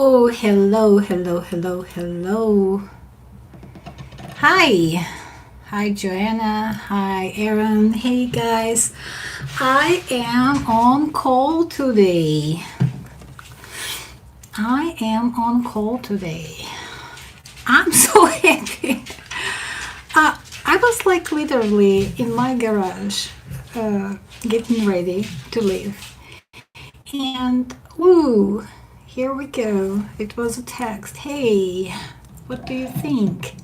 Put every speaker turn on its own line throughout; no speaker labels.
Oh, hello, hello, hello, hello. Hi. Hi, Joanna. Hi, Aaron. Hey, guys. I am on call today. I am on call today. I'm so happy. I was like literally in my garage getting ready to leave. And, woo, here we go. It was a text. Hey, what do you think?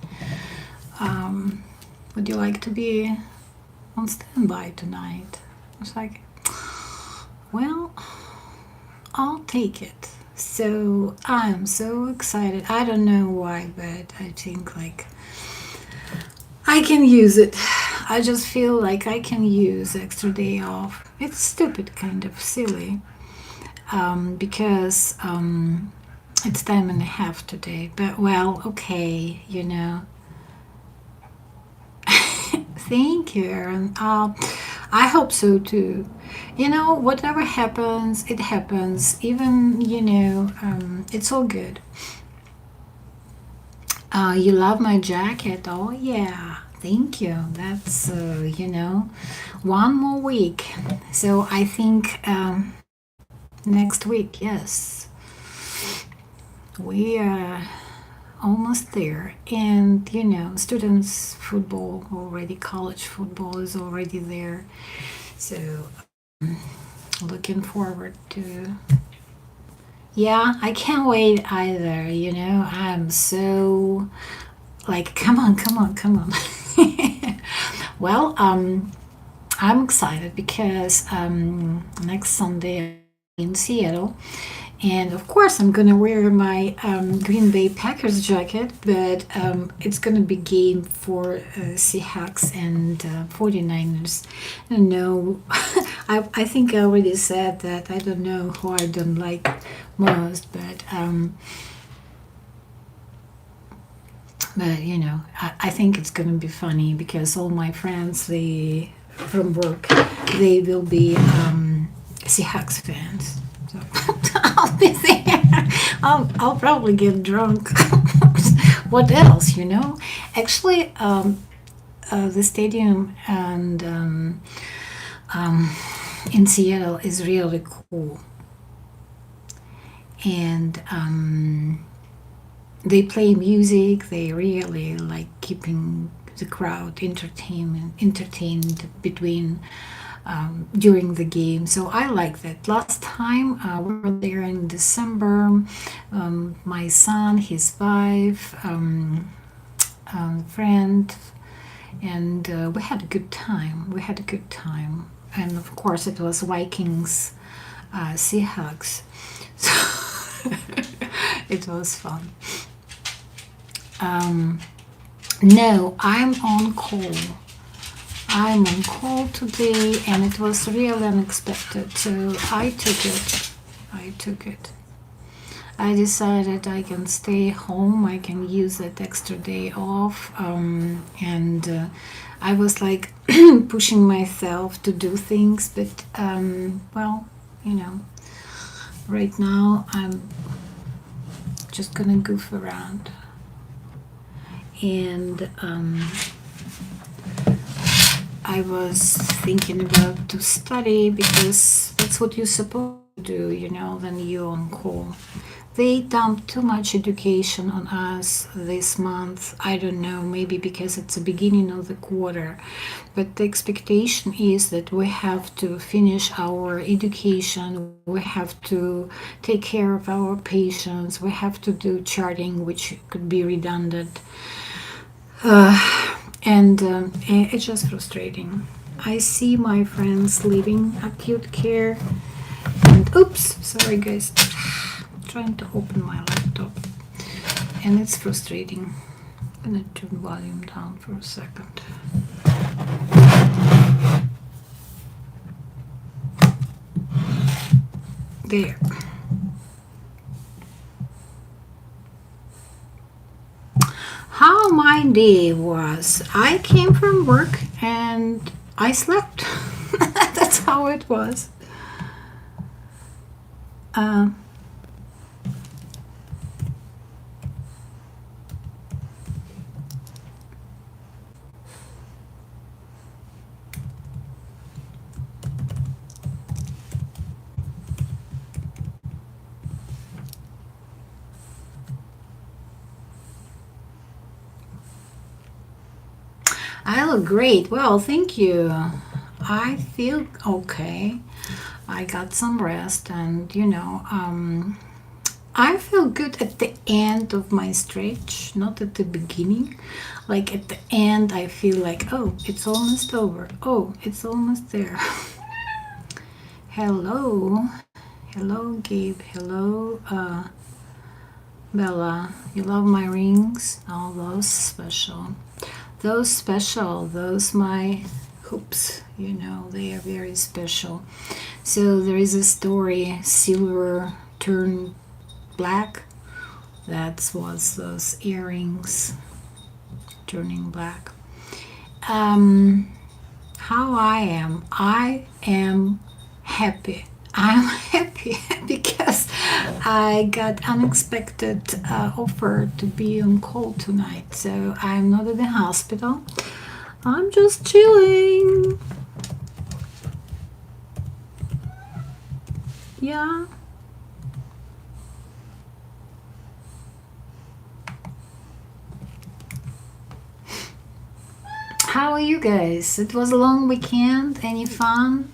Would you like to be on standby tonight? I was like, well, I'll take it. So I'm so excited. I don't know why, but I think like I can use it. I just feel like I can use extra day off. It's stupid, kind of silly, because it's time and a half today. But well, okay, Thank you, Aaron. I hope so too. Whatever happens, it happens. Even, it's all good. You love my jacket? Oh, yeah. Thank you. That's, one more week. So I think next week, yes, we are almost there. And, students' football already, college football is already there. So looking forward to. Yeah, I can't wait either. I'm so like, come on, come on, come on. Well, I'm excited because next Sunday I'm in Seattle, and of course I'm gonna wear my Green Bay Packers jacket, but it's gonna be game for Seahawks and 49ers. I don't know. I think I already said that I don't know who I don't like most, but I think it's gonna be funny because all my friends, they from work, they will be Seahawks fans. So I'll be there. I'll probably get drunk. What else, Actually, the stadium and in Seattle is really cool, and they play music. They really like keeping the crowd entertained between during the game. So I like that. Last time we were there in December. My son, his wife, friend, and we had a good time. We had a good time, and of course it was Vikings, Seahawks. So it was fun. No, I'm on call. I'm on call today, and it was really unexpected, so I took it. I took it. I decided I can stay home, I can use that extra day off, and I was like pushing myself to do things, but well, right now I'm just gonna goof around. And I was thinking about to study because that's what you're supposed to do, when you're on call. They dumped too much education on us this month. I don't know, maybe because it's the beginning of the quarter. But the expectation is that we have to finish our education, we have to take care of our patients, we have to do charting, which could be redundant. And it's just frustrating. I see my friends leaving acute care, and oops, sorry guys, trying to open my laptop, and it's frustrating. I'm gonna turn volume down for a second. There. How my day was. I came from work and I slept. That's how it was. I look great. Well, thank you. I feel okay. I got some rest, and I feel good at the end of my stretch, not at the beginning. Like at the end, I feel like, oh, it's almost over. Oh, it's almost there. Hello. Hello, Gabe. Hello, Bella. You love my rings? Oh, those special. Those special. Those my hoops. They are very special. So there is a story, silver turned black. That was those earrings turning black. Um, how I am happy. I'm happy because I got unexpected offer to be on call tonight. So I'm not at the hospital. I'm just chilling. Yeah. How are you guys? It was a long weekend. Any fun?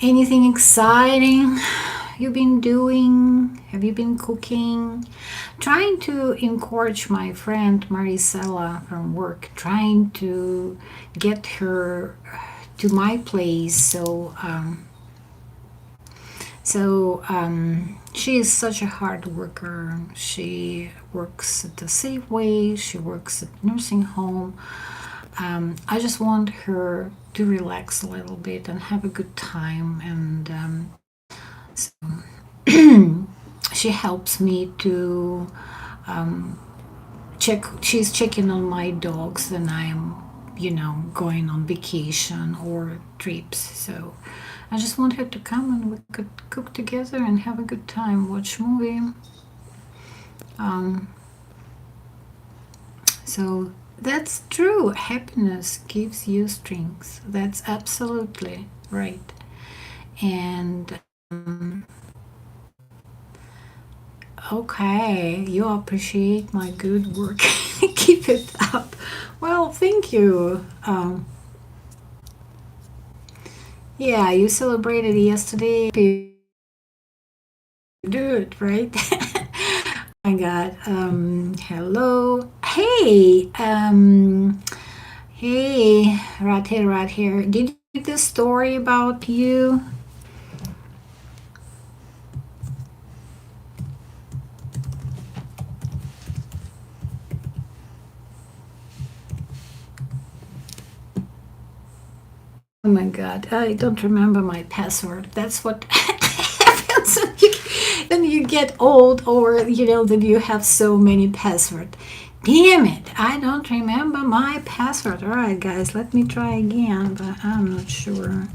Anything exciting you've been doing? Have you been cooking? Trying to encourage my friend Maricela from work, trying to get her to my place. She is such a hard worker. She works at the Safeway. She works at nursing home. I just want her to relax a little bit and have a good time. And so she helps me to check. She's checking on my dogs when I'm, going on vacation or trips. So I just want her to come and we could cook together and have a good time, watch movie. Um, so that's true. Happiness gives you strength. That's absolutely right. And okay, you appreciate my good work. Keep it up. Well, thank you. Yeah, you celebrated yesterday. You do it, right? My God. Hello. Hey, right here. Did you read the story about you? Oh my God, I don't remember my password. That's what happens when you get old, or that you have so many passwords. Damn it, I don't remember my password. All right, guys, let me try again, but I'm not sure.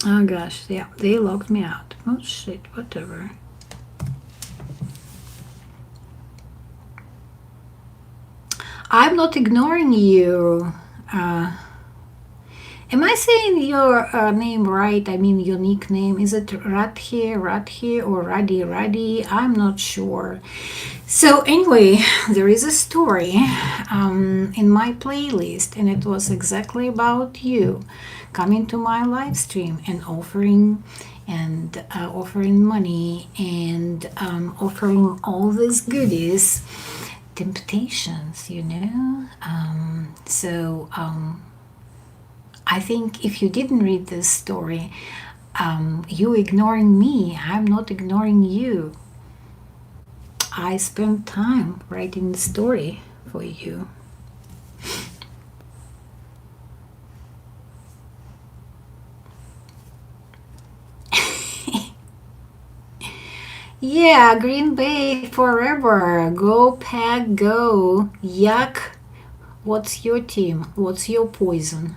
Oh gosh, yeah, they locked me out. Oh shit, whatever. I'm not ignoring you. Uh, Am I saying your name right? I mean, your nickname. Is it Radhi, or Radhi? I'm not sure. So, anyway, there is a story in my playlist, and it was exactly about you coming to my live stream and offering money and offering all these goodies, temptations, I think if you didn't read this story, you ignoring me. I'm not ignoring you. I spent time writing the story for you. Yeah, Green Bay forever. Go Pack, go. Yuck. What's your team? What's your poison?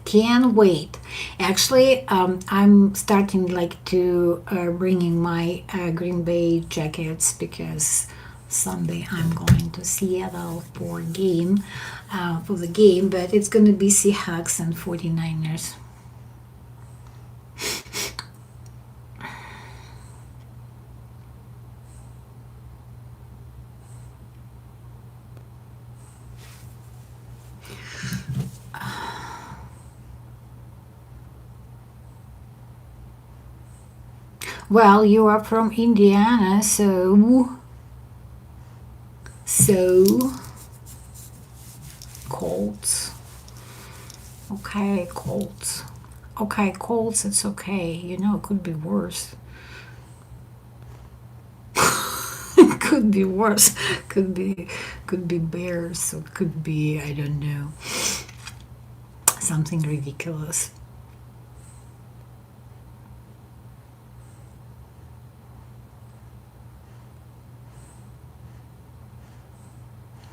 Can't wait. Actually, I'm starting like to bringing my Green Bay jackets because Sunday I'm going to Seattle for the game, but it's going to be Seahawks and 49ers. Well, you are from Indiana, so Colts. Okay, Colts. Okay, Colts. It's okay. It could be worse. It could be worse. Could be Bears. Or could be, I don't know, something ridiculous.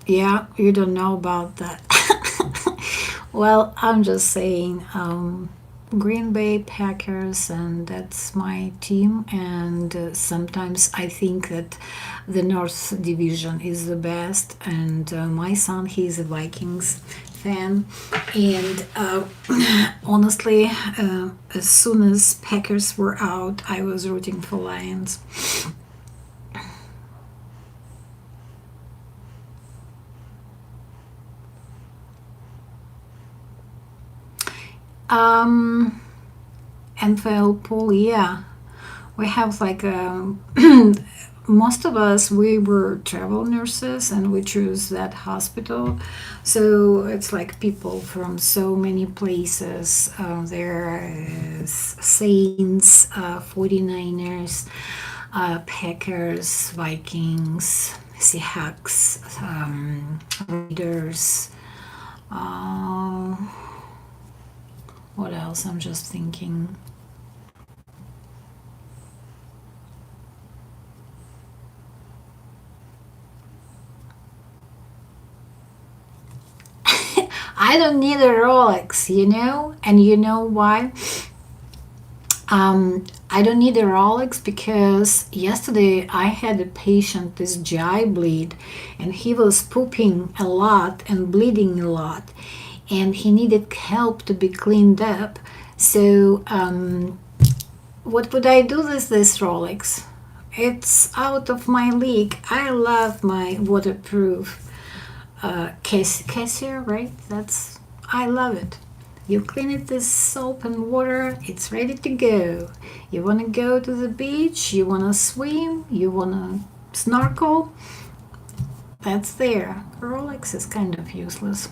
Yeah, you don't know about that. Well, I'm just saying, Green Bay Packers, and that's my team. And sometimes I think that the North Division is the best. And my son, he's a Vikings fan. And honestly, as soon as Packers were out, I was rooting for Lions. Um, NFL pool, yeah. We have like most of us, we were travel nurses and we choose that hospital. So it's like people from so many places. There is Saints, 49ers, Packers, Vikings, Seahawks, Raiders. Uh, what else? I'm just thinking. I don't need a Rolex. And you know why? I don't need a Rolex because yesterday I had a patient, this GI bleed, and he was pooping a lot and bleeding a lot, and he needed help to be cleaned up. So, what would I do with this Rolex? It's out of my league. I love my waterproof cashier, right? I love it. You clean it with soap and water, it's ready to go. You want to go to the beach, you want to swim, you want to snorkel, that's there. Rolex is kind of useless.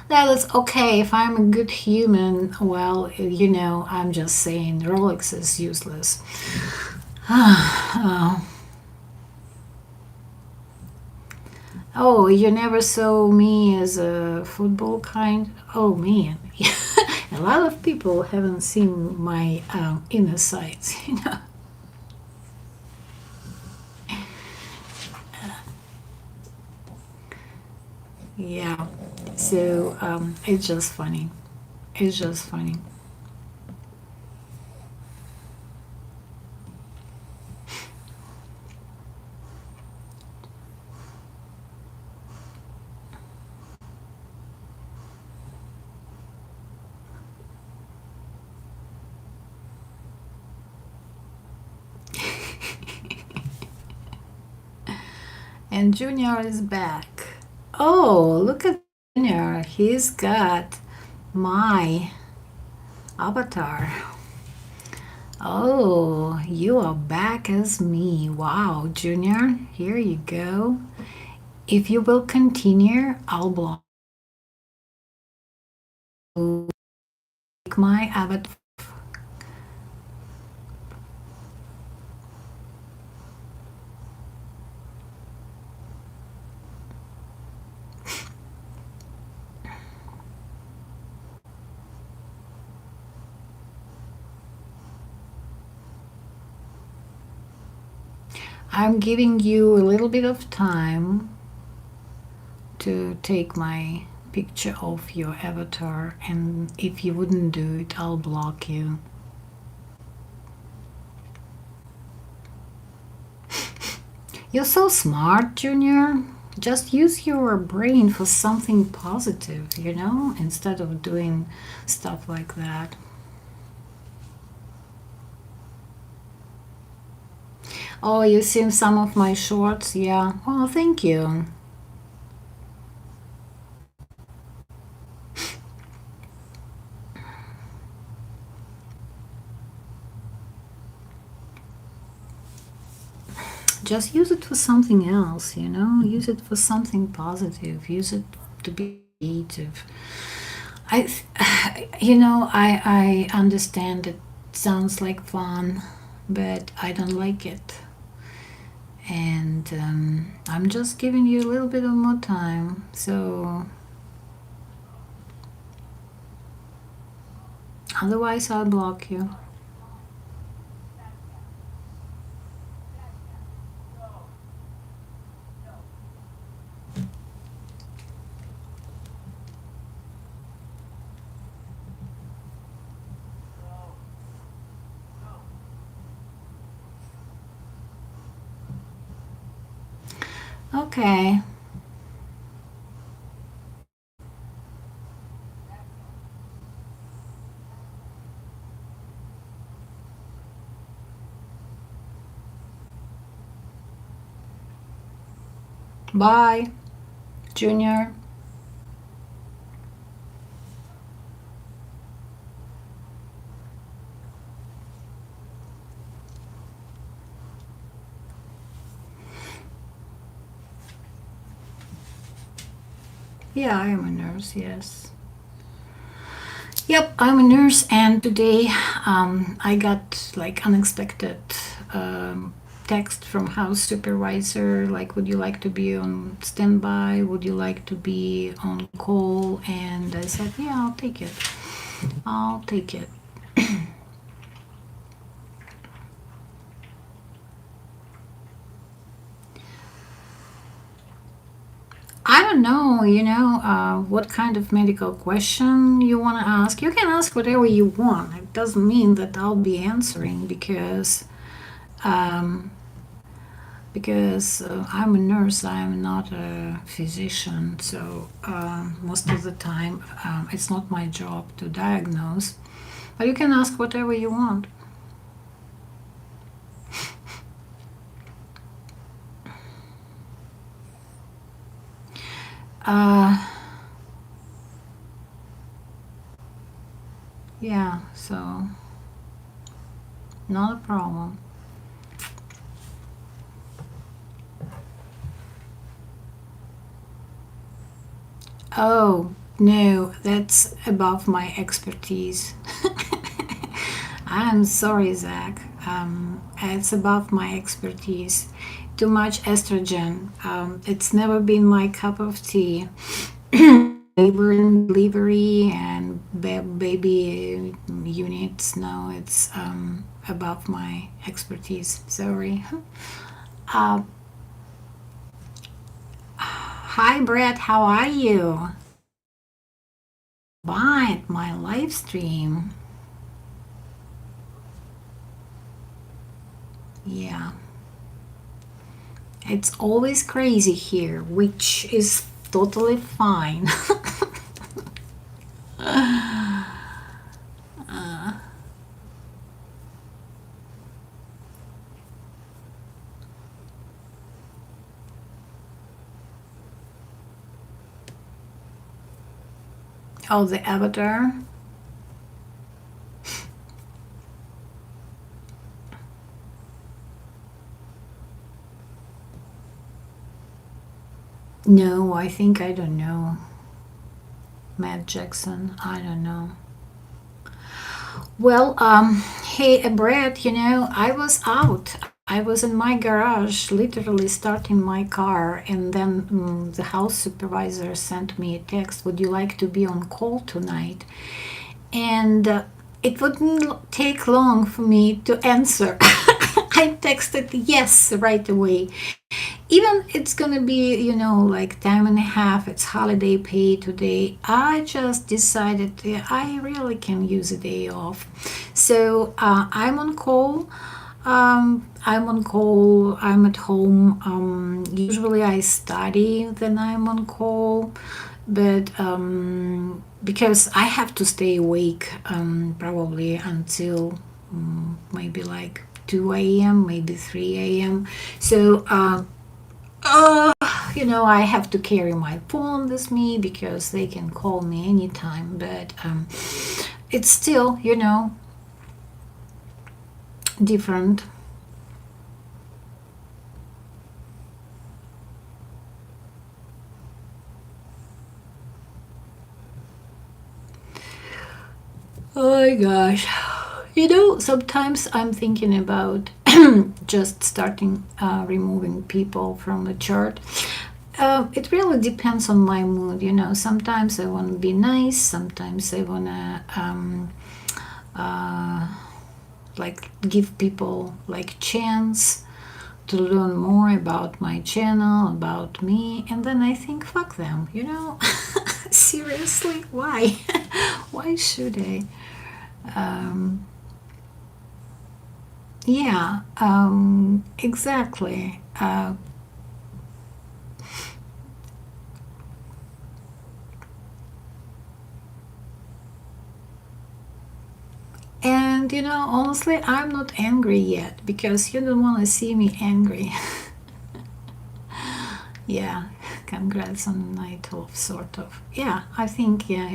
That is okay if I'm a good human. Well, I'm just saying Rolex is useless. Oh, you never saw me as a football kind? Oh, man. A lot of people haven't seen my inner sides. Yeah. So it's just funny. It's just funny. And Junior is back. Oh, look at Junior. He's got my avatar. Oh, you are back as me. Wow, Junior, here you go. If you will continue, I'll block my avatar. I'm giving you a little bit of time to take my picture of your avatar, and if you wouldn't do it, I'll block you. You're so smart, Junior. Just use your brain for something positive, instead of doing stuff like that. Oh, you seen some of my shorts? Yeah. Oh, thank you. Just use it for something else, Use it for something positive. Use it to be creative. I, I understand it sounds like fun, but I don't like it. And I'm just giving you a little bit of more time. So otherwise, I'll block you. Okay. Bye, Junior. Yeah, I am a nurse, yes. Yep, I'm a nurse, and today I got like unexpected um, text from house supervisor like, would you like to be on standby? Would you like to be on call? And I said, yeah, I'll take it. I'll take it. I don't know, what kind of medical question you want to ask. You can ask whatever you want. It doesn't mean that I'll be answering um, because I'm a nurse, I'm not a physician. So most of the time, it's not my job to diagnose. But you can ask whatever you want. Uh, yeah, so not a problem. Oh, no, that's above my expertise. I'm sorry, Zach. It's above my expertise. Too much estrogen. It's never been my cup of tea. Labor and delivery and baby units. No, it's above my expertise. Sorry. Uh, Hi, Brett. How are you? Bye, my live stream. Yeah, it's always crazy here, which is totally fine. Oh, the avatar? No, I think I don't know. Matt Jackson, I don't know. Well, hey, Brett, I was out. I was in my garage, literally starting my car, and then the house supervisor sent me a text. Would you like to be on call tonight? And it wouldn't take long for me to answer. I texted yes right away. Even it's gonna be, like time and a half, it's holiday pay today. I just decided, yeah, I really can use a day off. So I'm on call. I'm on call. I'm at home. Usually I study when I'm on call, but because I have to stay awake probably until maybe like 2 a.m., maybe 3 a.m. So, uh, I have to carry my phone with me because they can call me anytime, but it's still, different. Oh my gosh. Sometimes I'm thinking about just starting removing people from the chart. It really depends on my mood. Sometimes I want to be nice, sometimes I want to uh, like give people like chance to learn more about my channel, about me, and then I think, fuck them. Seriously, why? Why should I? Um, yeah, exactly. And honestly, I'm not angry yet because you don't want to see me angry. Yeah, congrats on the night off, sort of. Yeah, I think, yeah,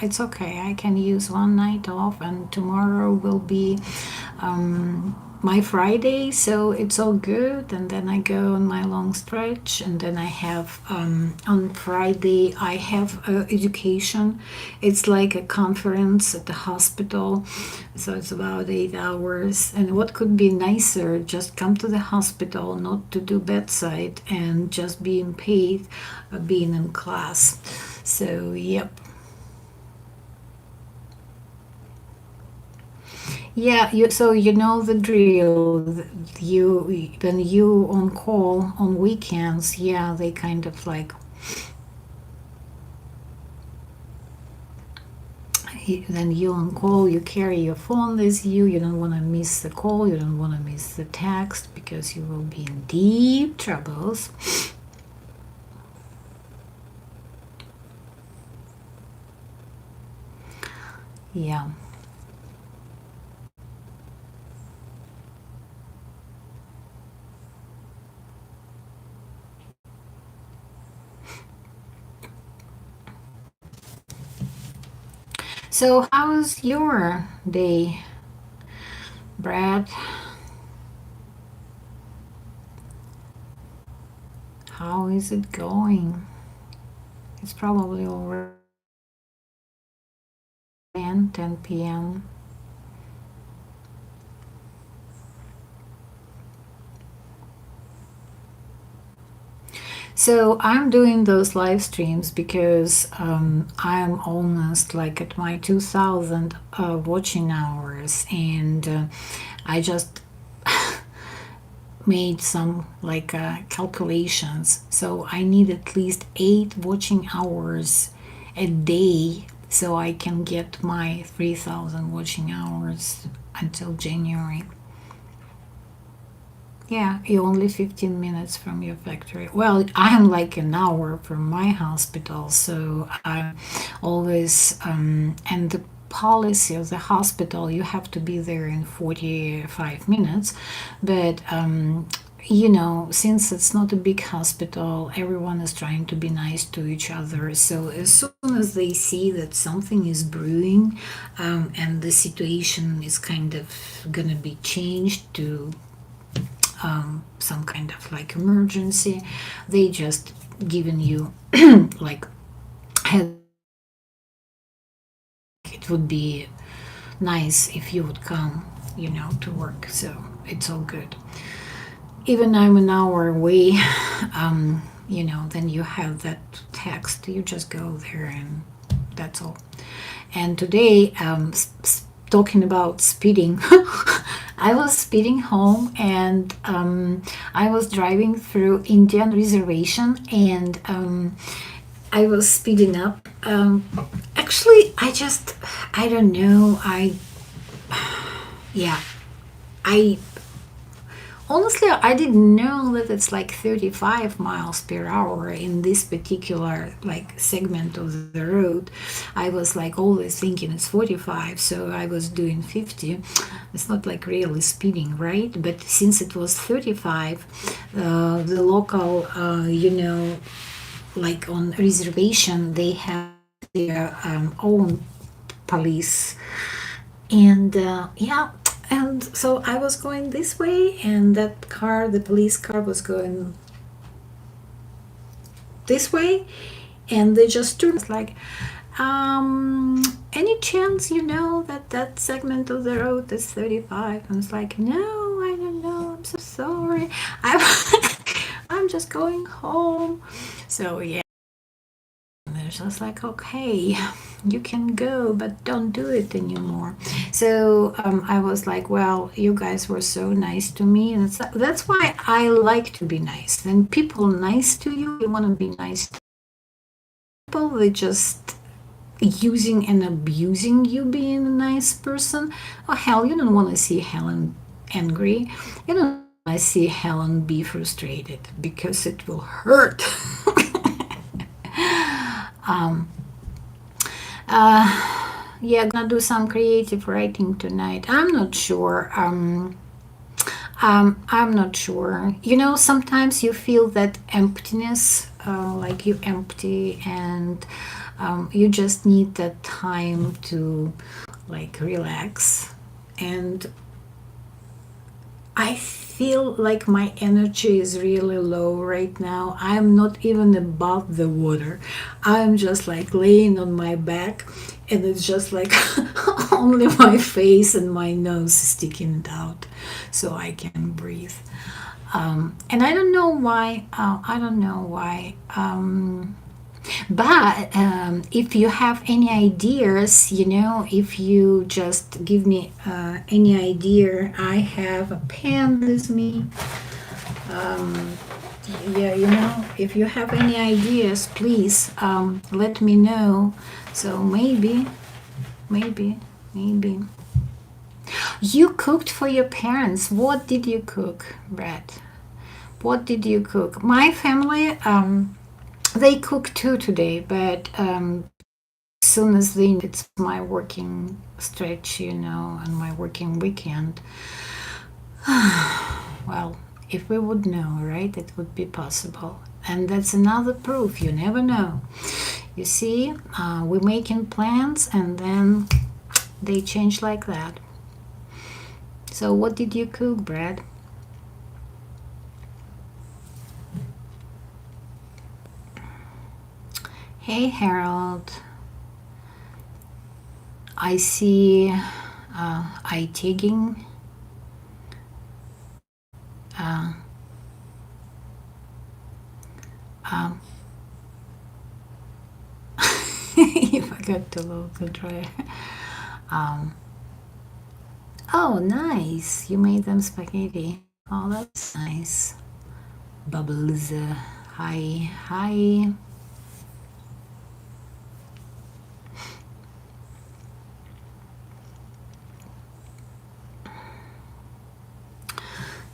it's okay. I can use one night off, and tomorrow will be my Friday, so it's all good. And then I go on my long stretch, and then I have on Friday I have education. It's like a conference at the hospital, so it's about 8 hours. And what could be nicer? Just come to the hospital, not to do bedside, and just being paid, being in class. So yep. Yeah, so you know the drill. You when you on call on weekends, yeah, they kind of like then you on call. You carry your phone with you. You don't want to miss the call. You don't want to miss the text because you will be in deep troubles. Yeah. So how's your day, Brad? How is it going? It's probably already 10 p.m. So I'm doing those live streams because I'm almost like at my 2000 watching hours, and I just made some like calculations. So I need at least 8 watching hours a day so I can get my 3000 watching hours until January. Yeah, you're only 15 minutes from your factory. Well, I'm like an hour from my hospital, so I'm always, and the policy of the hospital, you have to be there in 45 minutes. But, since it's not a big hospital, everyone is trying to be nice to each other. So as soon as they see that something is brewing and the situation is kind of gonna be changed to some kind of like emergency, they just given you like head. It would be nice if you would come, to work. So it's all good. Even I'm an hour away, then you have that text. You just go there and that's all. And today, talking about speeding, I was speeding home, and I was driving through Indian reservation, and I was speeding up. Actually, I don't know. Yeah, I Honestly, I didn't know that it's like 35 miles per hour in this particular like segment of the road. I was like always thinking it's 45, so I was doing 50. It's not like really speeding, right? But since it was 35, the local, like on reservation, they have their own police, and yeah, and so I was going this way, and that car, the police car, was going this way, and they just turned. It's like, any chance you know that that segment of the road is 35? And it's like, no, I don't know, I'm so sorry. I'm I'm just going home. So yeah, it's just like, okay, you can go, but don't do it anymore. So I was like, well, you guys were so nice to me, and that's why I like to be nice. When people nice to you, you want to be nice to people. They just using and abusing you being a nice person. Oh hell, you don't want to see Helen angry. You don't want to see Helen be frustrated because it will hurt. Yeah, gonna do some creative writing tonight. I'm not sure. I'm not sure. You know, sometimes you feel that emptiness, like you empty, and you just need that time to like relax. And I feel like my energy is really low right now. I'm not even above the water. I'm just like laying on my back, and it's just like only my face and my nose sticking out so I can breathe. And I don't know why. I don't know why. But if you have any ideas, if you just give me any idea, I have a pen with me. Yeah, if you have any ideas, please let me know. So maybe, maybe. You cooked for your parents. What did you cook, Brett? What did you cook? My family, they cook too today, but as soon as it's my working stretch, and my working weekend, well, if we would know, right, it would be possible. And that's another proof. You never know. You see, we're making plans and then they change like that. So, what did you cook, Brad? Hey, Harold. I see I tagging. Uh, um, you forgot to look and try. Um, oh, nice. You made them spaghetti. Oh, that's nice. Bubbles. Hi. Hi.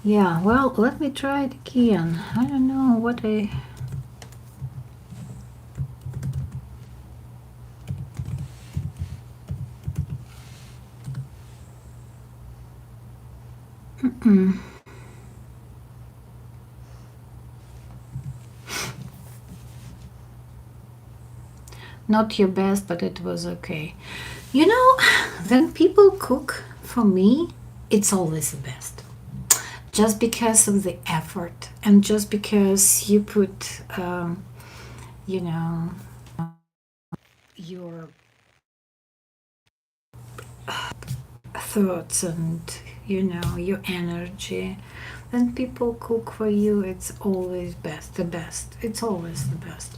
Yeah, well, let me try it again. I don't know what I. Not your best, but it was okay. You know, when people cook for me, it's always the best. Just because of the effort and just because you put, you know, your thoughts and, your energy. When people cook for you, it's always best, the best. It's always the best.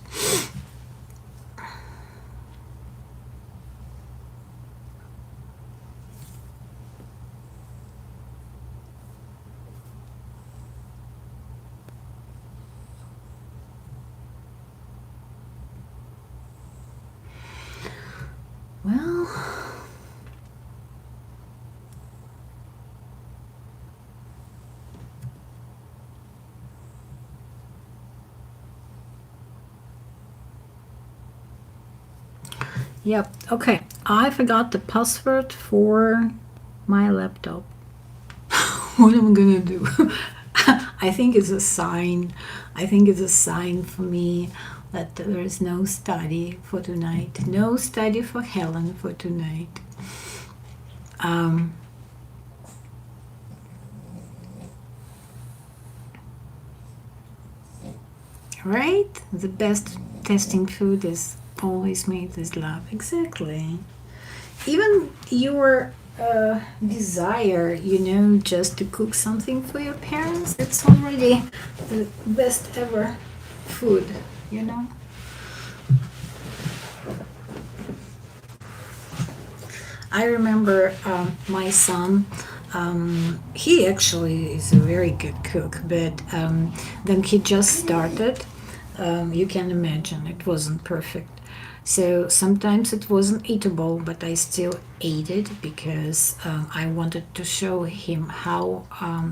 Well, Yep. Okay. I forgot the password for my laptop. What am I gonna do? I think it's a sign. I think it's a sign for me that there is no study for tonight. No study for Helen for tonight. Um, right? The best testing food is always made with love. Exactly. Even your desire, just to cook something for your parents, it's already the best ever food, you know? I remember my son, he actually is a very good cook, but then he just started. You can imagine it wasn't perfect. So sometimes it wasn't eatable, but I still ate it because I wanted to show him how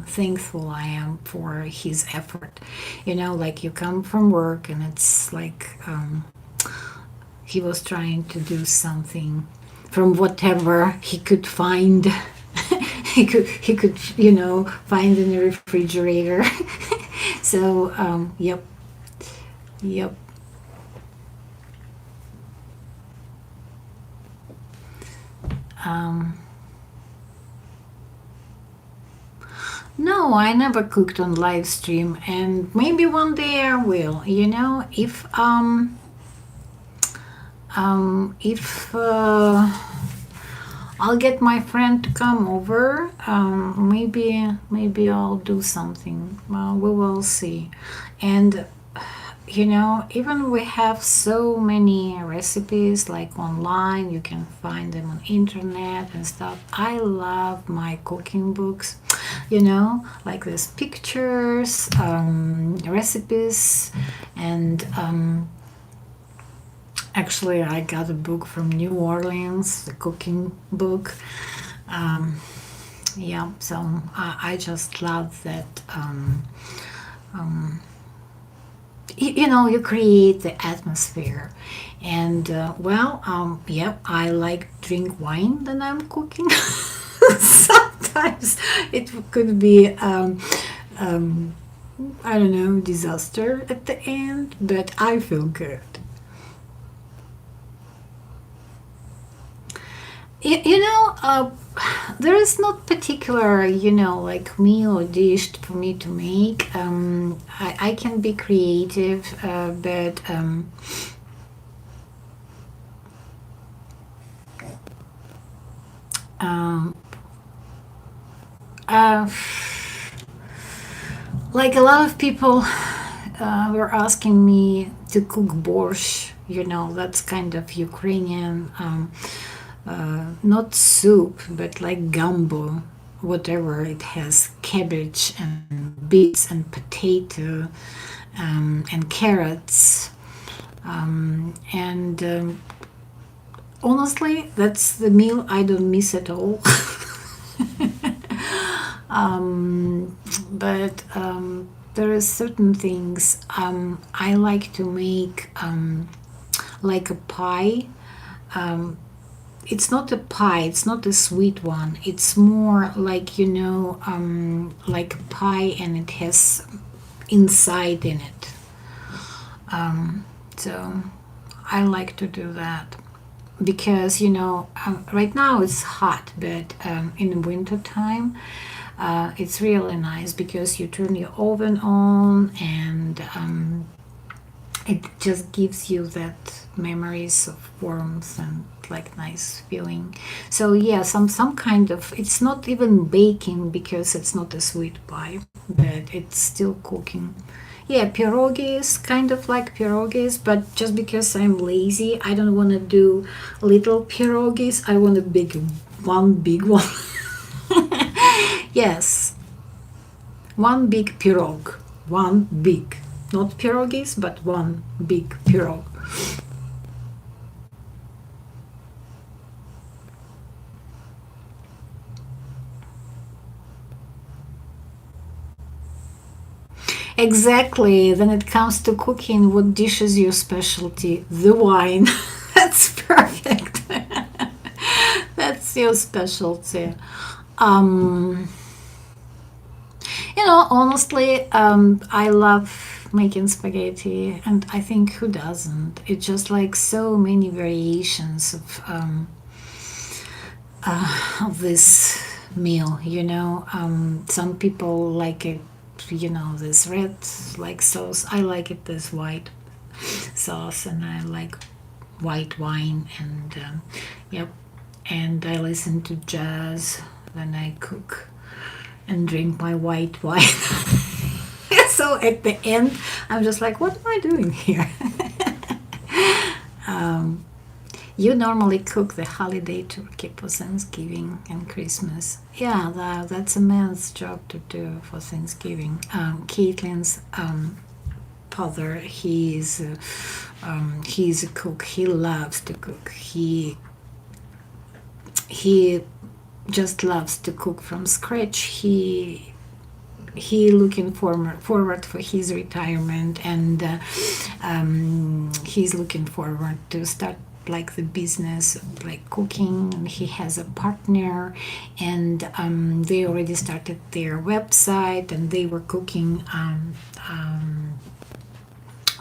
thankful I am for his effort. Like you come from work and it's like he was trying to do something from whatever he could find. he could find in the refrigerator. So yep, yep. um, no, I never cooked on live stream, and maybe one day I will. If I'll get my friend to come over. Maybe I'll do something. Well, we will see. And even we have so many recipes like online. You can find them on internet and stuff. I love my cooking books. Like there's pictures, recipes, and actually, I got a book from New Orleans, the cooking book. Um, yeah, so I just love that. You create the atmosphere, and yeah, I like drink wine when I'm cooking. Sometimes it could be I don't know, disaster at the end, but I feel good. There is not particular, like meal or dish for me to make. I can be creative, but um, uh, like a lot of people were asking me to cook borscht. That's kind of Ukrainian. Not soup, but like gumbo, whatever. It has cabbage and beets and potato and carrots. And honestly, that's the meal I don't miss at all. But there are certain things I like to make, like a pie. Um, it's not a pie, it's not a sweet one, it's more like like a pie, and it has inside in it. So I like to do that because right now it's hot, but in the winter time it's really nice because you turn your oven on, and it just gives you that memories of warmth and like nice feeling. So yeah, some kind of, it's not even baking because it's not a sweet pie, but it's still cooking. Yeah, pierogies, kind of like pierogies, but just because I'm lazy, I don't want to do little pierogies. I want a big one. Yes, one big pirog, one big, not pierogies, but one big pirog. Exactly. When it comes to cooking, what dish is your specialty? The wine. That's perfect. It's your specialty. Um, honestly, I love making spaghetti, and I think who doesn't? It's just like so many variations of this meal. Some people like it, this red like sauce. I like it this white sauce, and I like white wine, and yep. And I listen to jazz when I cook and drink my white wine. So at the end, I'm just like, what am I doing here? You normally cook the holiday turkey for Thanksgiving and Christmas. Yeah, that's a man's job to do for Thanksgiving. Caitlin's father, he's a cook. He loves to cook. He just loves to cook from scratch. He looking forward for his retirement, and he's looking forward to start like the business like cooking, and he has a partner, and they already started their website, and they were cooking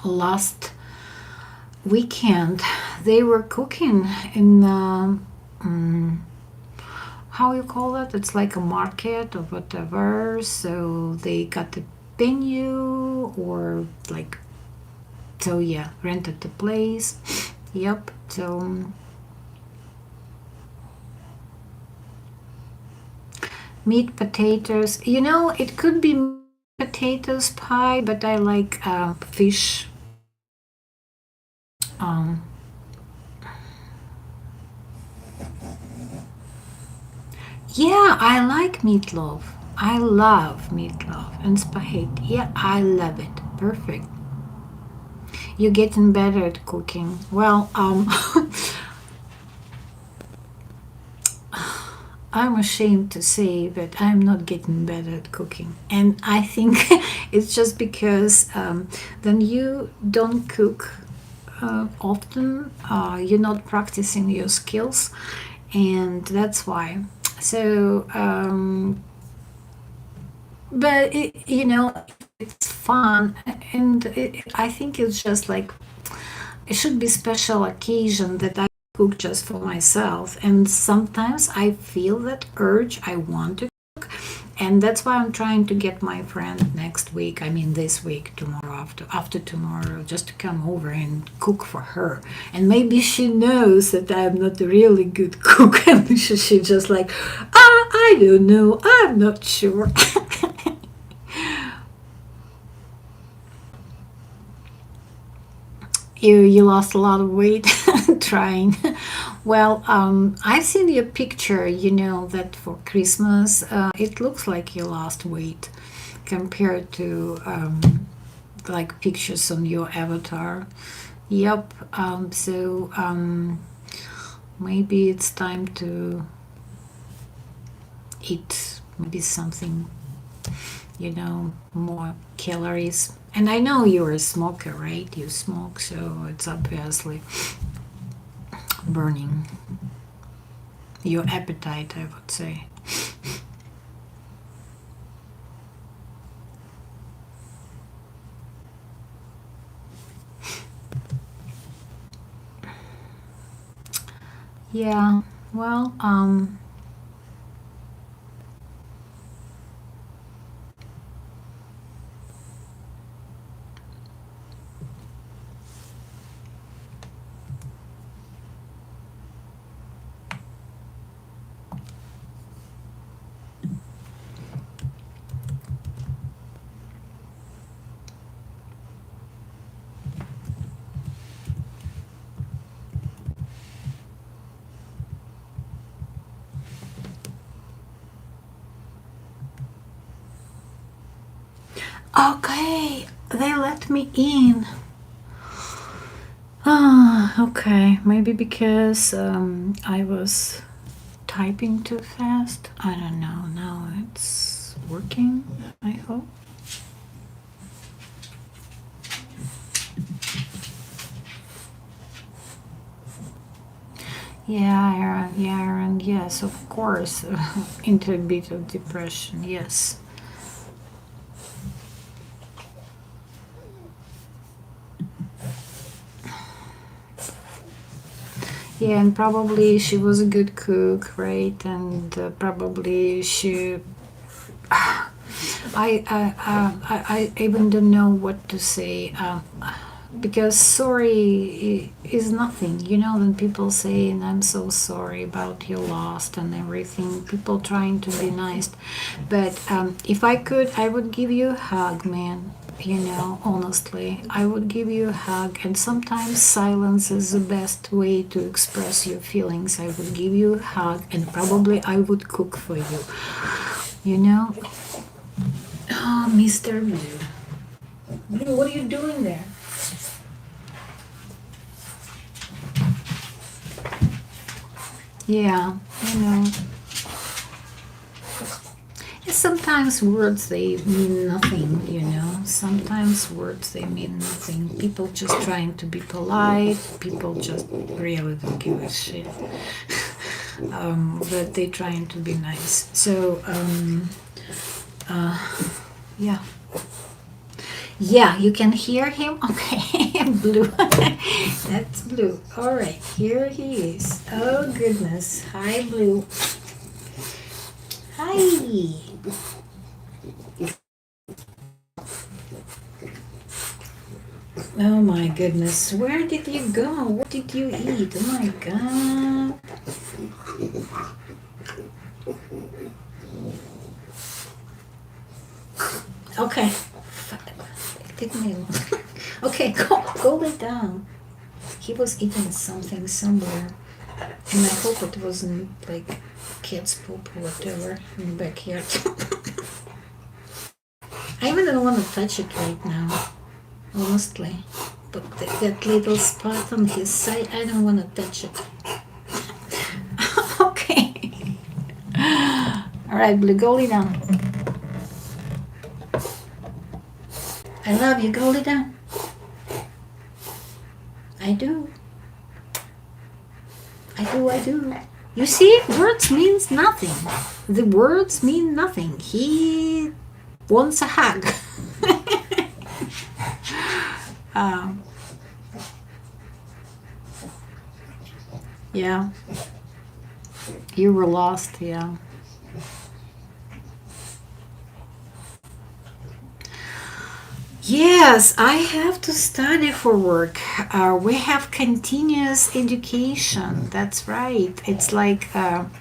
last weekend. They were cooking in how you call it, it's like a market or whatever, so they got the venue, or like, so yeah, rented the place. Yep. So meat potatoes, it could be potatoes pie, but I like fish. um Yeah, I like meatloaf. I love meatloaf and spaghetti. Yeah, I love it. Perfect. You're getting better at cooking. Well, I'm ashamed to say, but I'm not getting better at cooking. And I think it's just because then you don't cook often, you're not practicing your skills, and that's why. So, but it's fun, and I think it's just like it should be special occasion that I cook just for myself, and sometimes I feel that urge, I want to, and that's why I'm trying to get my friend next week, I mean this week, tomorrow, after tomorrow, just to come over and cook for her. And maybe she knows that I'm not a really good cook, and she just like, I don't know, I'm not sure. You lost a lot of weight trying. Well, I've seen your picture, that for Christmas, it looks like you lost weight compared to like pictures on your avatar. Yep. So maybe it's time to eat maybe something, more calories. And I know you're a smoker, right? You smoke, so it's obviously burning your appetite, I would say. Yeah, well, okay, they let me in. Okay, maybe because I was typing too fast. I don't know. Now it's working, I hope. Yeah, Aaron, yeah, Aaron, yes, of course. Into a bit of depression, yes. Yeah, and probably she was a good cook, right? And probably she. I even don't know what to say. Because sorry is nothing, when people say, and I'm so sorry about your loss and everything, people trying to be nice, but if I could, I would give you a hug, man. Honestly, I would give you a hug, and sometimes silence is the best way to express your feelings. I would give you a hug, and probably I would cook for you, you know oh, Mr. Blue. Blue, what are you doing there? Yeah, you know sometimes words they mean nothing, sometimes words they mean nothing. People just trying to be polite, people just really don't give a shit. But they trying to be nice. So yeah. Yeah, you can hear him. Okay. Blue. That's Blue. All right, here he is. Oh goodness. Hi, Blue. Hi. Oh my goodness, where did you go? What did you eat? Oh my god. Okay. Take me. Okay, go lay down. He was eating something somewhere, and I hope it wasn't like cat's poop or whatever in the backyard. I even don't want to touch it right now, honestly. But that little spot on his side, I don't want to touch it. Okay. All right, Blue, go lay down. I love you. Go lay down. I do. I do. I do. You see, words means nothing. The words mean nothing. He wants a hug. um, yeah, you were lost. Yeah. Yes, I have to study for work. We have continuous education. That's right. It's like um,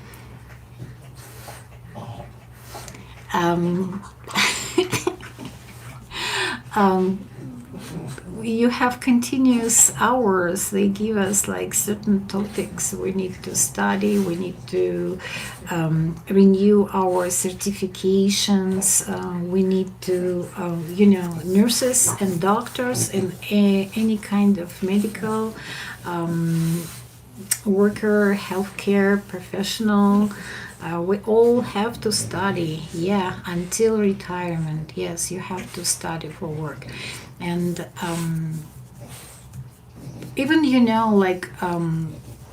um, you have continuous hours. They give us like certain topics we need to study. We need to renew our certifications. We need to, nurses and doctors and any kind of medical worker, healthcare professional. We all have to study, yeah, until retirement. Yes, you have to study for work. And even,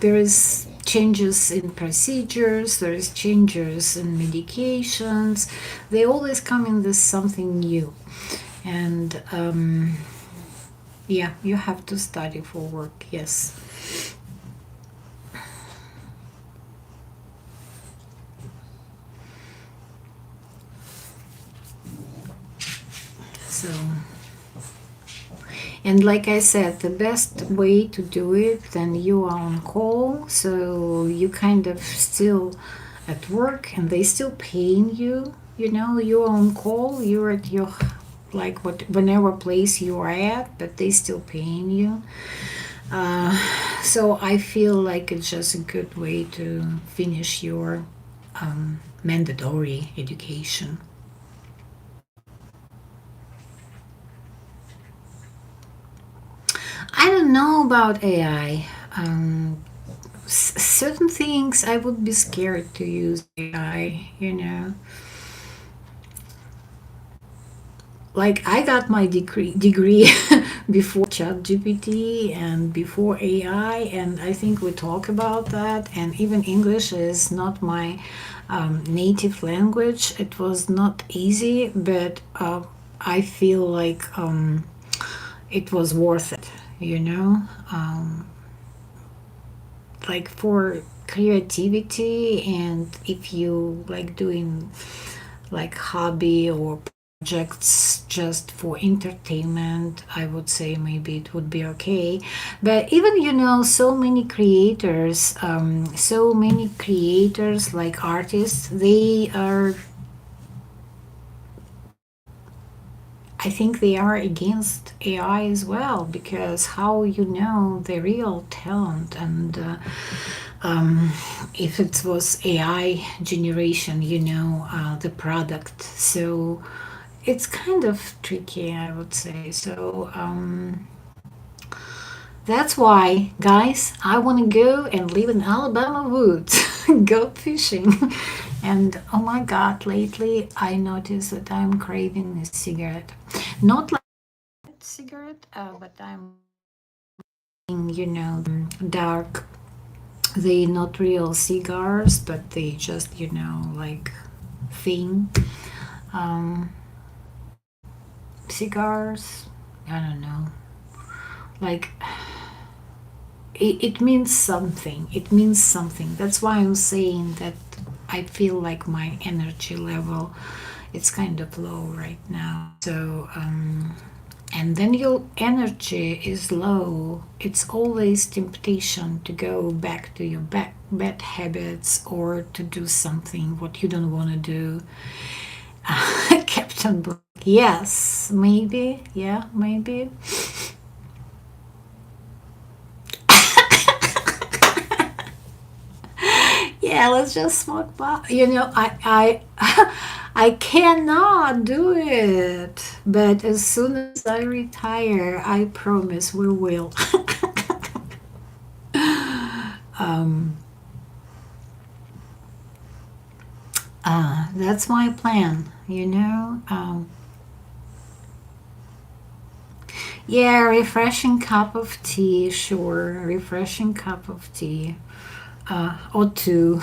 there is changes in procedures, there is changes in medications. They always come in this something new. And yeah, you have to study for work, yes. So, and like I said, the best way to do it, then you are on call, so you kind of still at work and they still paying you. You're on call, you're at your like whenever place you are at, but they still paying you. Uh, so I feel like it's just a good way to finish your mandatory education. I don't know about AI. Certain things I would be scared to use AI. like I got my degree before ChatGPT and before AI, and I think we talk about that. And even English is not my native language. It was not easy, but I feel like it was worth it. You know, like for creativity, and if you like doing like hobby or projects just for entertainment, I would say maybe it would be okay. But even so many creators like artists, they are, I think they are against AI as well, because how the real talent, and if it was AI generation, the product. So it's kind of tricky, I would say. So that's why, guys, I want to go and live in Alabama woods, go fishing. And oh my God, lately I noticed that I'm craving a cigarette. Not like a cigarette, but I'm, dark. They not real cigars, but they just, like thin cigars. I don't know. Like it means something. It means something. That's why I'm saying that I feel like my energy level, it's kind of low right now. So and then your energy is low, it's always temptation to go back to your bad habits, or to do something what you don't want to do. Captain Black. Yes, maybe. Yeah, maybe. Yeah, let's just smoke pot. I cannot do it. But as soon as I retire, I promise we will. That's my plan. Yeah, refreshing cup of tea, sure. Refreshing cup of tea. Or two.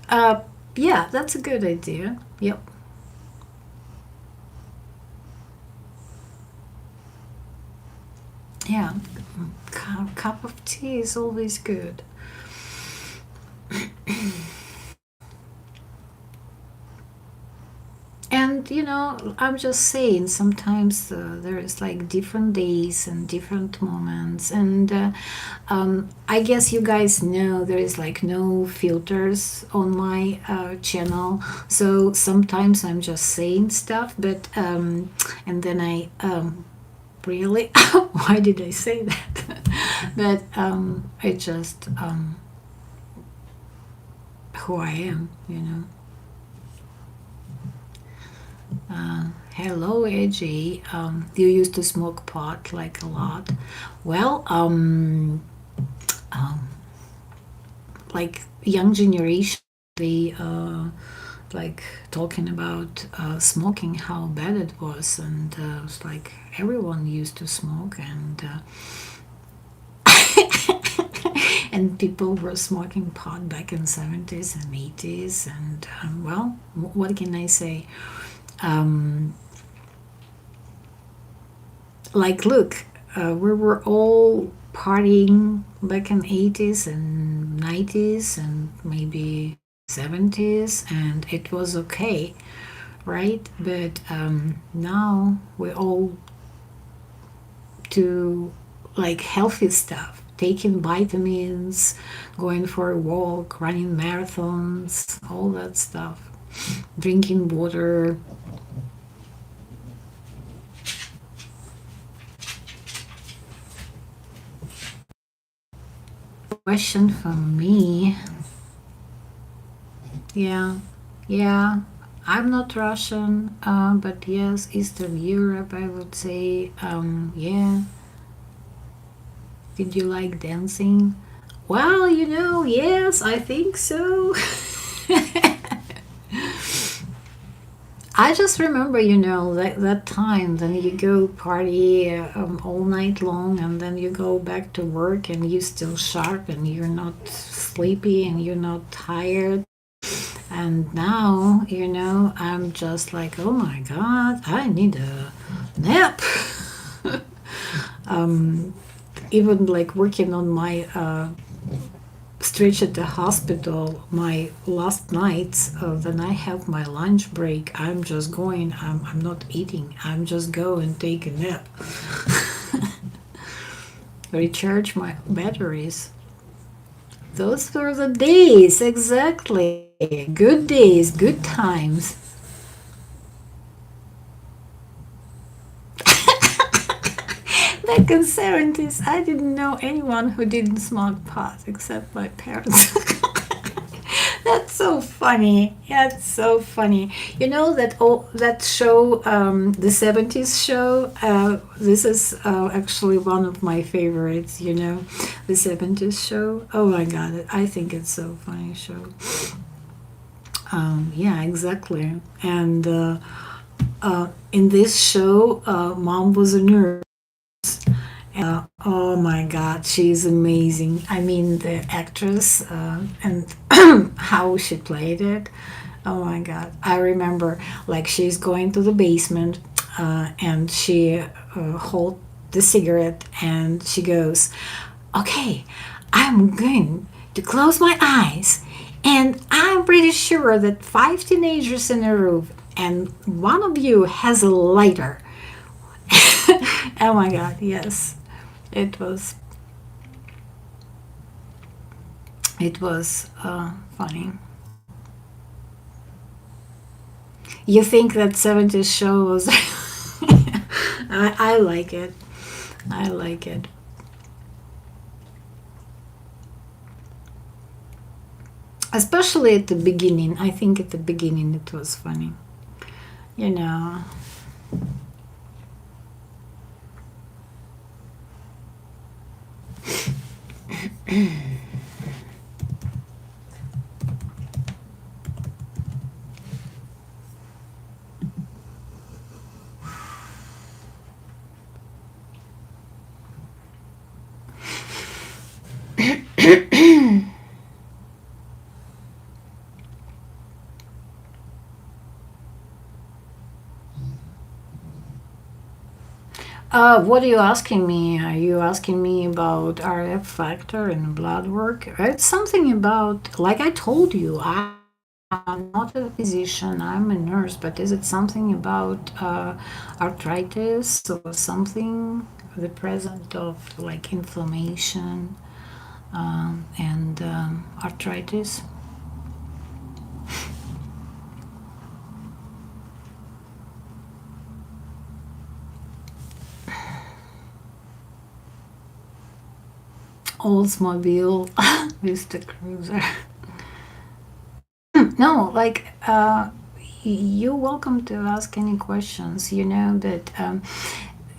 uh, yeah, that's a good idea. Yep. Yeah, cup of tea is always good. And I'm just saying, sometimes there is like different days and different moments, and I guess you guys know there is like no filters on my channel, so sometimes I'm just saying stuff, but and then I really, why did I say that? But I just who I am. Hello, AJ. You used to smoke pot like a lot. Well, like young generation, they like talking about smoking, how bad it was, and it's like everyone used to smoke, and and people were smoking pot back in 70s and 80s, and well, what can I say? Um, like look, we were all partying back in 80s and 90s and maybe 70s, and it was okay, right? But now we all do like healthy stuff, taking vitamins, going for a walk, running marathons, all that stuff, drinking water. Question from me. Yeah, yeah. I'm not Russian, but yes, Eastern Europe, I would say. Yeah. Did you like dancing? Well, yes, I think so. I just remember, that time. Then you go party all night long, and then you go back to work, and you're still sharp, and you're not sleepy, and you're not tired. And now, I'm just like, oh my God, I need a nap. Even like working on my stretch at the hospital, my last nights, when I have my lunch break, I'm just going, I'm not eating, I'm just go and take a nap, recharge my batteries. Those were the days, exactly. Good days, good times. Back in 70s, I didn't know anyone who didn't smoke pot except my parents. That's so funny. That's so funny. You know that show, the 70s show. This is actually one of my favorites. The 70s show. Oh my God, I think it's so funny show. Yeah, exactly. And in this show, mom was a nurse. Oh my God, she's amazing. I mean, the actress and how she played it. Oh my God, I remember like she's going to the basement and she hold the cigarette and she goes, "Okay, I'm going to close my eyes, and I'm pretty sure that five teenagers in a room, and one of you has a lighter." Oh my God, yes. It was it was funny. You think that 70s show was I like it. I like it. Especially at the beginning. I think at the beginning it was funny. You know. What are you asking me? Are you asking me about RF factor and blood work? It's something about, like I told you, I'm not a physician, I'm a nurse, but is it something about arthritis or something? The present of like inflammation and arthritis? Oldsmobile with the cruiser. No, like you're welcome to ask any questions. But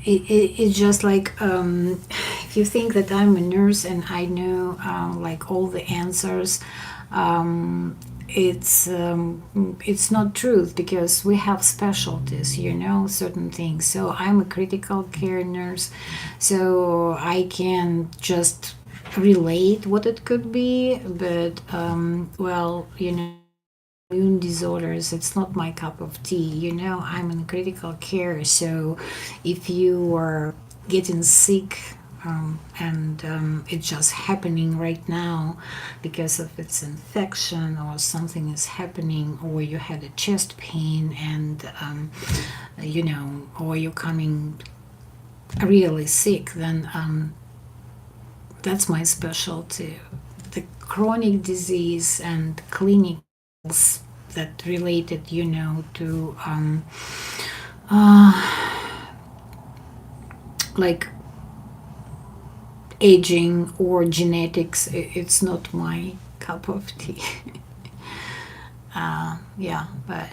it's just like if you think that I'm a nurse and I know like all the answers, it's not truth because we have specialties, certain things. So I'm a critical care nurse, so I can just relate what it could be, but well, immune disorders, it's not my cup of tea. I'm in critical care, so if you are getting sick and it's just happening right now because of its infection or something is happening, or you had a chest pain and or you're coming really sick, then that's my specialty. The chronic disease and clinicals that related, to like aging or genetics, it's not my cup of tea. Yeah, but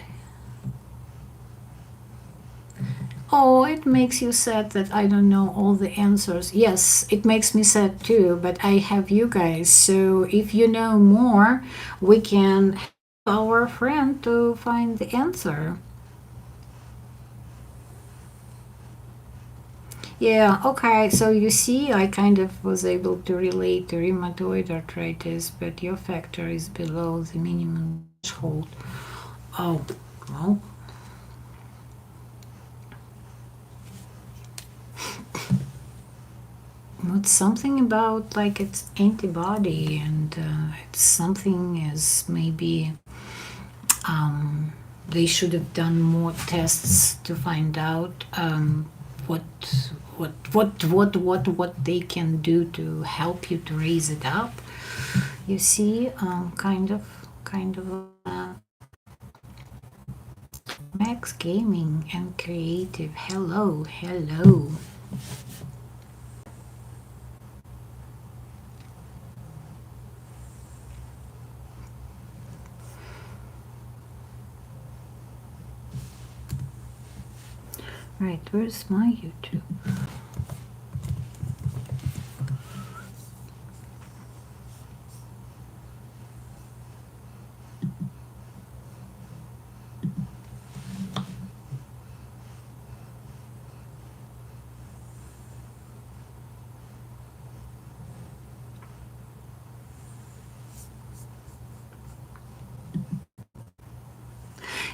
oh, it makes you sad that I don't know all the answers. Yes, it makes me sad too, but I have you guys. So if you know more, we can help our friend to find the answer. Yeah, okay. So you see, I kind of was able to relate to rheumatoid arthritis, but your factor is below the minimum threshold. Oh, well, it's something about like it's antibody, and it's something is maybe they should have done more tests to find out what what they can do to help you to raise it up. You see, kind of. Max Gaming and Creative. Hello, hello. Right, where's my YouTube?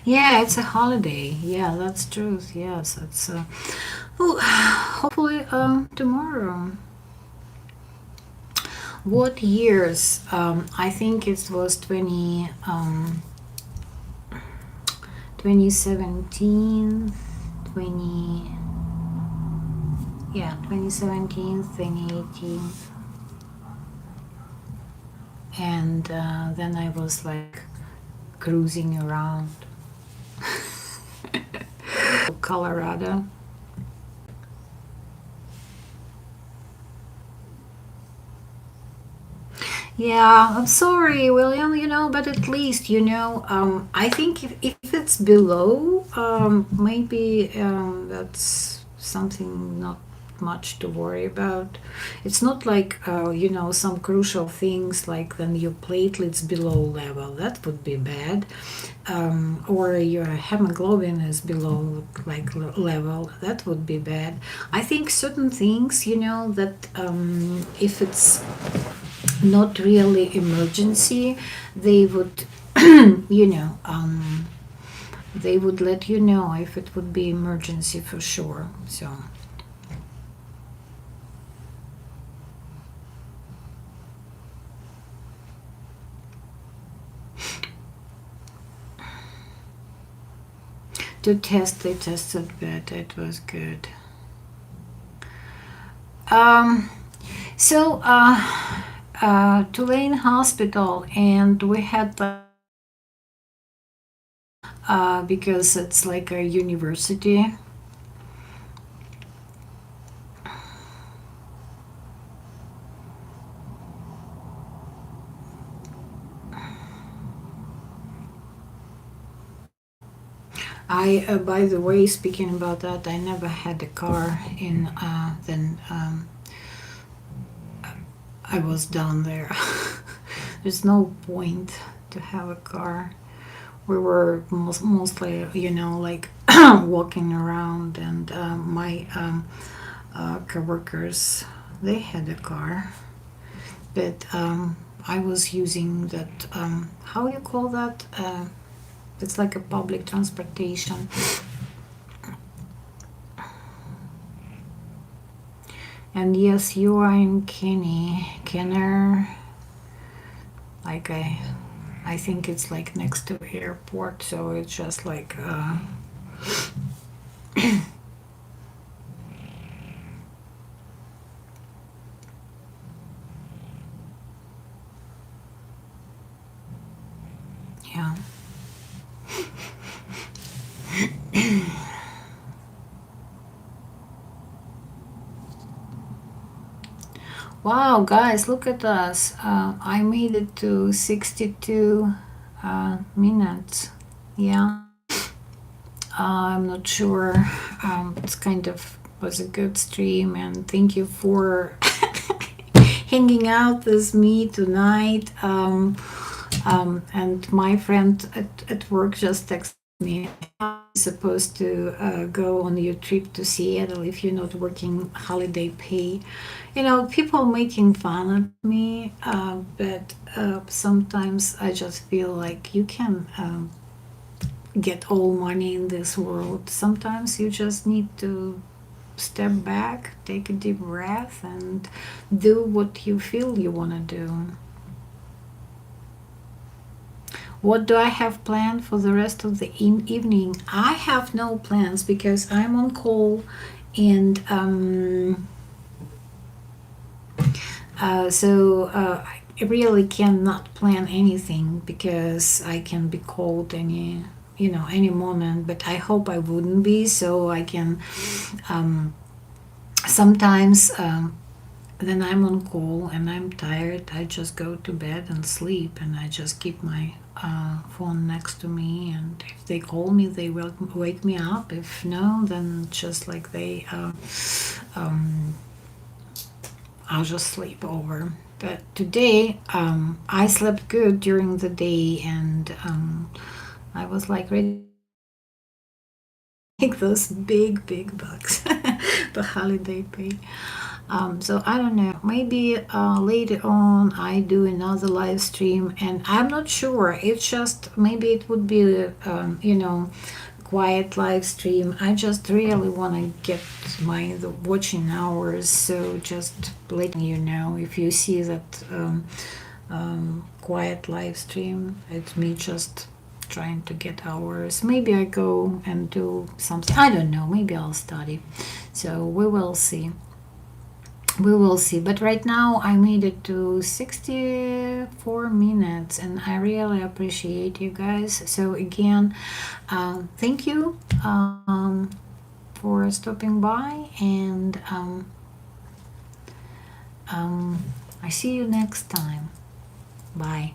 Yeah, it's a holiday. Yeah, that's true. Yes, it's. Well, hopefully, tomorrow. What years? I think it was 2017, 20. Yeah, 2017, 2018, and then I was like cruising around Colorado. Yeah, I'm sorry, William, but at least, I think if it's below, maybe that's something not much to worry about. It's not like, some crucial things like then your platelets below level. That would be bad. Or your hemoglobin is below like level. That would be bad. I think certain things, that if it's not really emergency, they would you know they would let you know if it would be emergency for sure. So to test, they tested, but it was good. um so Tulane Hospital, and we had because it's like a university. By the way, speaking about that, I never had a car in then I was down there. There's no point to have a car. We were mostly, like walking around, and my coworkers, they had a car, but I was using that. How do you call that? It's like a public transportation. And yes, you are in Kenner. Like I think it's like next to airport, so it's just like yeah. Wow, guys, look at us. I made it to 62 minutes. Yeah. I'm not sure. It's kind of was a good stream, and thank you for hanging out with me tonight. And my friend at work just texted me. You're supposed to go on your trip to Seattle if you're not working holiday pay. People making fun of me, but sometimes I just feel like you can get all money in this world. Sometimes you just need to step back, take a deep breath, and do what you feel you want to do. What do I have planned for the rest of the evening? I have no plans because I'm on call, and I really cannot plan anything because I can be called any moment. But I hope I wouldn't be, so I can sometimes. Then I'm on call and I'm tired. I just go to bed and sleep, and I just keep my phone next to me. And if they call me, they will wake me up. If no, then just like I'll just sleep over. But today, I slept good during the day, and I was like ready to take those big, big bucks, the holiday pay. So I don't know. Maybe later on I do another live stream, and I'm not sure. It's just maybe it would be quiet live stream. I just really want to get the watching hours. So just letting you know, if you see that quiet live stream, it's me just trying to get hours. Maybe I go and do something. I don't know. Maybe I'll study. So we will see. We will see. But right now I made it to 64 minutes, and I really appreciate you guys. So again, thank you for stopping by, and I see you next time. Bye.